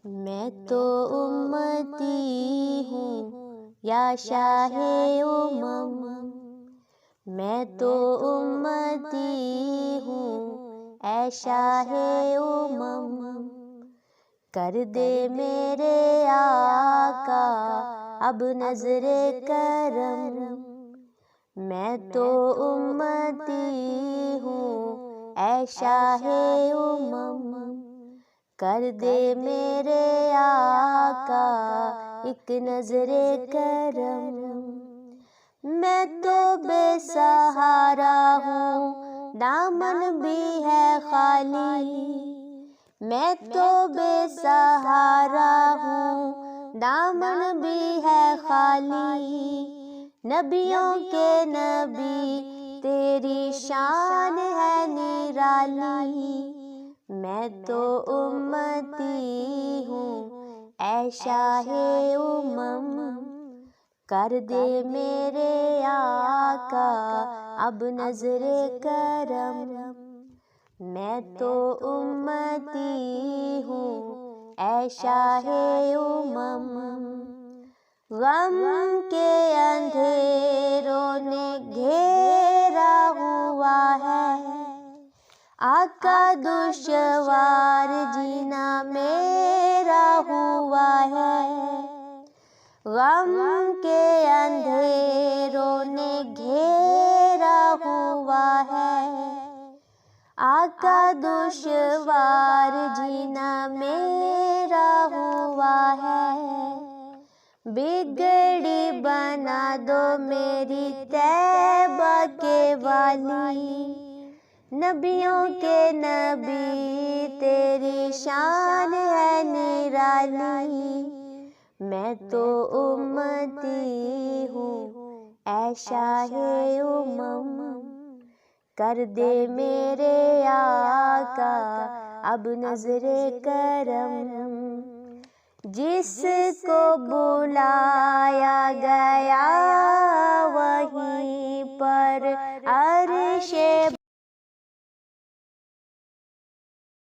میں تو امتی ہوں یا شاہ امم، میں تو امتی ہوں اے شاہ امم، کر دے میرے آقا اب نظر کرم، میں تو امتی ہوں اے شاہ امم، کر دے میرے آقا ایک نظر کرم، میں تو بے سہارا ہوں دامن بھی ہے خالی، میں تو بے سہارا ہوں دامن بھی ہے خالی، نبیوں کے نبی تیری شان ہے نرالی، میں تو امتی ہوں اے شاہ امم، کر دے میرے آقا اب نظر کرم، میں تو امتی ہوں اے شاہ امم، غم کے اندھیروں نے گھیرا ہوا ہے، آقا دشوار جینا میرا ہوا ہے، غم کے اندھیروں نے گھیرا ہوا ہے، آقا دشوار جینا میرا ہوا ہے، بگڑی بنا دو میری طیبہ کے والی، نبیوں کے نبی تیری شان ہے نرالی، میں تو امتی ہوں اے شاہ امم، کر دے میرے آقا اب نظر کرم، جس کو بلایا گیا